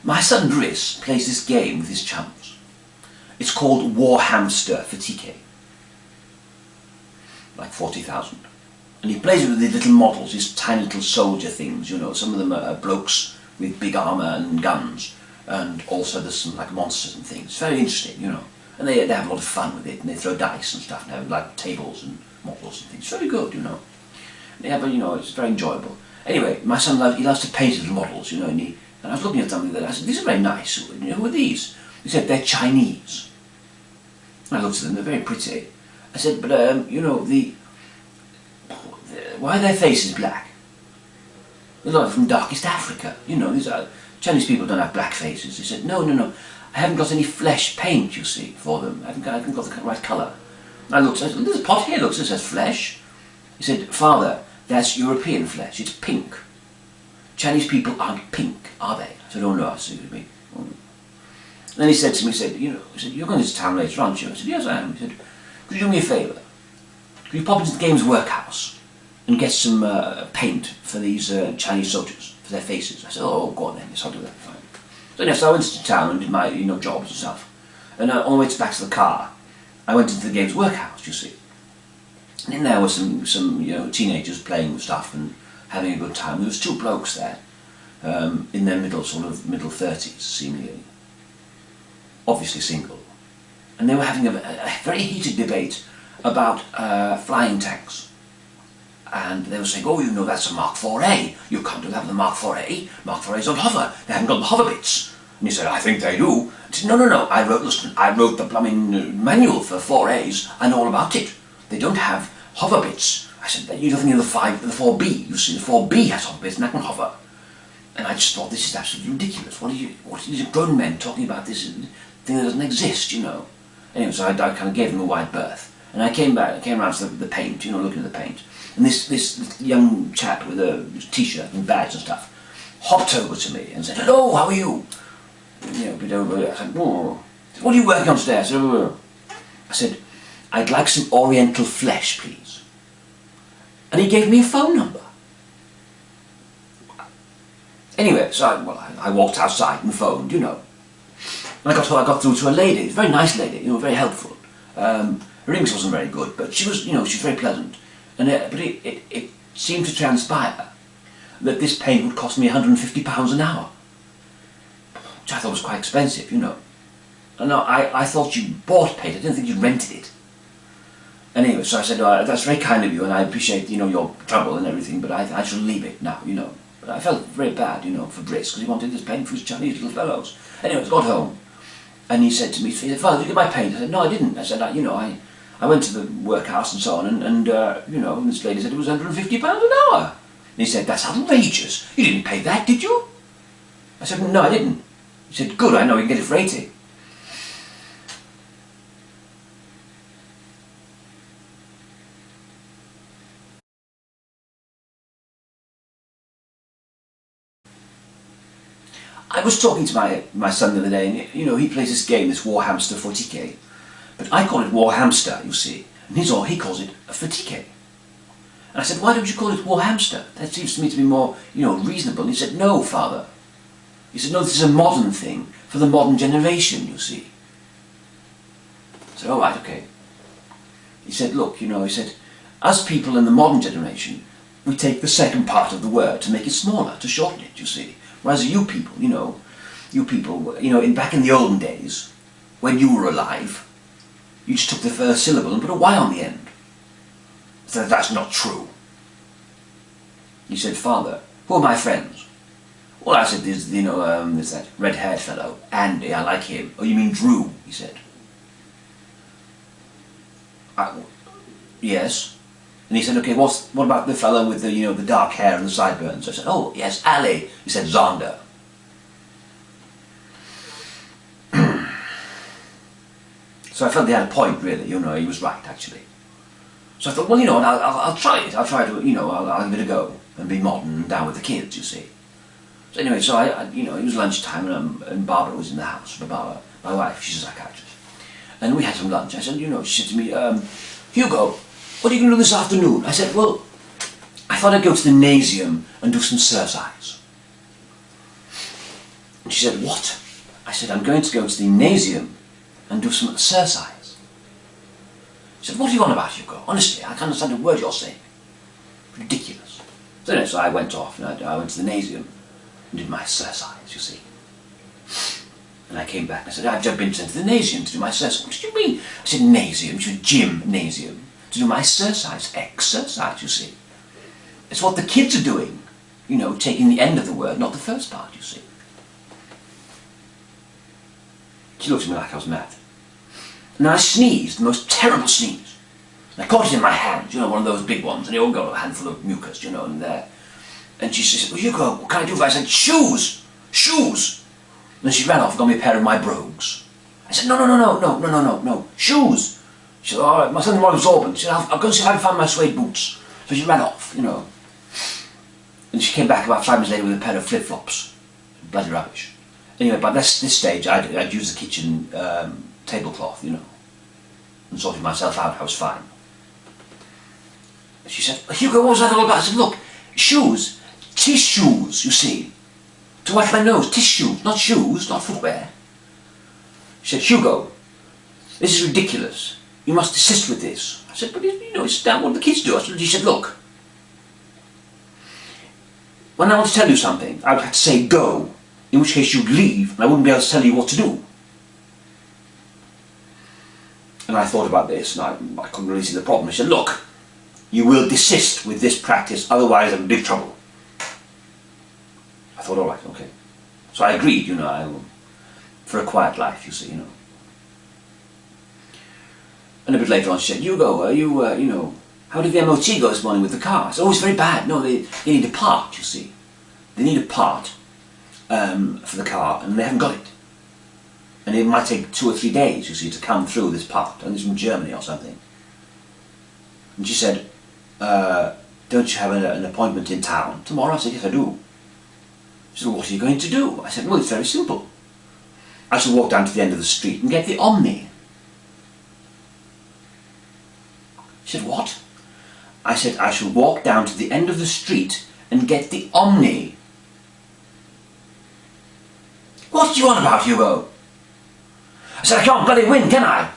My son Driss plays this game with his chums. It's called War Hamster for TK. Like 40,000. And he plays it with these little models, these tiny little soldier things, you know. Some of them are blokes with big armour and guns. And also there's some like monsters and things. It's very interesting, you know. And they have a lot of fun with it, and they throw dice and stuff, and have like tables and models and things. It's very good, you know. And they have you know, it's very enjoyable. Anyway, my son loves to paint little models, you know, and I was looking at something that I said, these are very nice. Who are these? He said, they're Chinese. I looked at them, they're very pretty. I said, but you know, why are their faces black? They're like from darkest Africa, you know, these are, Chinese people don't have black faces. He said, no, I haven't got any flesh paint, you see, for them. I haven't got the right colour. I looked, I said, there's a pot here, looks, it says flesh. He said, Father, that's European flesh, it's pink. Chinese people aren't pink, are they? I said, oh no, I see what you mean. Oh, no. Then he said to me, you're going to this town later, aren't you? I said, yes, I am. He said, could you do me a favour? Could you pop into the games workhouse and get some paint for these Chinese soldiers, for their faces? I said, oh, go on then, yes, I'll do that, fine. So yes, I went to town and did my, you know, jobs and stuff. And on the way back to the car, I went into the games workhouse, you see. And in there were some you know, teenagers playing with stuff and having a good time. There was two blokes there, in their middle 30s, seemingly. Obviously single. And they were having a very heated debate about flying tanks. And they were saying, oh, you know, that's a Mark 4A. You can't do that with a Mark 4A. Mark 4As don't hover. They haven't got the hover bits. And he said, I think they do. I said, no. I wrote the plumbing manual for 4As. I know all about it. They don't have hover bits. I said, you're thinking of the 4B. You see, the 4B has hover bits and that can hover. And I just thought, this is absolutely ridiculous. What are these grown men talking about this thing that doesn't exist, you know? Anyway, so I kind of gave them a wide berth. And I came around to the paint, you know, looking at the paint. And this young chap with a t-shirt and badge and stuff hopped over to me and said, hello, how are you? You know, a bit over there. I said, oh. What are you working on today? I said, I'd like some oriental flesh, please. And he gave me a phone number. Anyway, so I walked outside and phoned, you know. And I got through to a lady, a very nice lady, you know, very helpful. Her English wasn't very good, but she was, you know, she was very pleasant. And but it seemed to transpire that this paint would cost me £150 an hour, which I thought was quite expensive, you know. And I thought you bought paint, I didn't think you rented it. Anyway, so I said, oh, that's very kind of you, and I appreciate, you know, your trouble and everything, but I shall leave it now, you know. But I felt very bad, you know, for Briss, because he wanted this paint for his Chinese little fellows. Anyway, I got home, and he said to me, he said, Father, did you get my paint? I said, no, I didn't. I said, you know, I went to the workhouse and so on, and you know, and this lady said it was £150 an hour. And he said, that's outrageous. You didn't pay that, did you? I said, no, I didn't. He said, good, I know you can get it for 80. I was talking to my son the other day, and you know, he plays this game, this War Hamster 40k. But I call it War Hamster, you see, and he calls it a 40k. And I said, why don't you call it War Hamster? That seems to me to be more, you know, reasonable. And he said, no, Father. He said, no, this is a modern thing, for the modern generation, you see. I said, all right, okay. He said, look, you know, he said, us people in the modern generation, we take the second part of the word to make it smaller, to shorten it, you see. Whereas you people, back in the olden days, when you were alive, you just took the first syllable and put a Y on the end. I said, that's not true. He said, Father, who are my friends? Well, I said, there's that red-haired fellow, Andy, I like him. Oh, you mean Drew, he said. Yes. And he said, okay, what about the fellow with the dark hair and the sideburns? I said, oh, yes, Ali. He said, Zonda. So I felt he had a point, really, you know, he was right, actually. So I thought, well, you know what, I'll try it. I'll try to, you know, I'll give it a go and be modern and down with the kids, you see. So anyway, so it was lunchtime and Barbara was in the house, my wife, she's a psychiatrist. And we had some lunch. I said, she said to me, Hugo, what are you going to do this afternoon? I said, well, I thought I'd go to the gymnasium and do some exercise. And she said, what? I said, I'm going to go to the gymnasium and do some exercise. She said, what are you on about, Hugo? Honestly, I can't understand a word you're saying. Ridiculous. So anyway, so I went off and I went to the gymnasium and did my exercise, you see. And I came back and I said, I've just been sent to the gymnasium to do my exercise. What did you mean? I said, gymnasium, she said, gymnasium, to do my exercise, you see. It's what the kids are doing, you know, taking the end of the word, not the first part, you see. She looked at me like I was mad. And then I sneezed, the most terrible sneeze. And I caught it in my hand, you know, one of those big ones, and they all got a handful of mucus, you know, in there. And she said, well, Hugo, what can I do for you? I said, shoes, shoes. And then she ran off and got me a pair of my brogues. I said, no, shoes. She said, all right, my something more absorbent. She said, I'll go see if I can find my suede boots. So she ran off, you know. And she came back about 5 minutes later with a pair of flip-flops. Bloody rubbish. Anyway, by this stage, I'd used the kitchen tablecloth, you know, and sorted myself out. I was fine. She said, Hugo, what was that all about? I said, look, shoes, tissues, you see, to wipe my nose, tissues, not shoes, not footwear. She said, Hugo, this is ridiculous. You must desist with this. I said, but you know, it's what the kids do. She said, look, when I want to tell you something, I would have to say go, in which case you'd leave, and I wouldn't be able to tell you what to do. And I thought about this, and I couldn't really see the problem. I said, look, you will desist with this practice, otherwise I'm in big trouble. I thought, all right, okay. So I agreed, you know, for a quiet life, you see, you know. And a bit later on she said, Hugo, are you, you know, how did the MOT go this morning with the car? I said, oh, it's very bad. No, they need a part, you see. They need a part for the car, and they haven't got it. And it might take 2 or 3 days, you see, to come through this part, and it's from Germany or something. And she said, don't you have an appointment in town tomorrow? I said, yes, I do. She said, what are you going to do? I said, well, it's very simple. I shall walk down to the end of the street and get the Omni. She said, what? I said, I shall walk down to the end of the street and get the Omni. What do you want about, Hugo? I said, I can't bloody win, can I?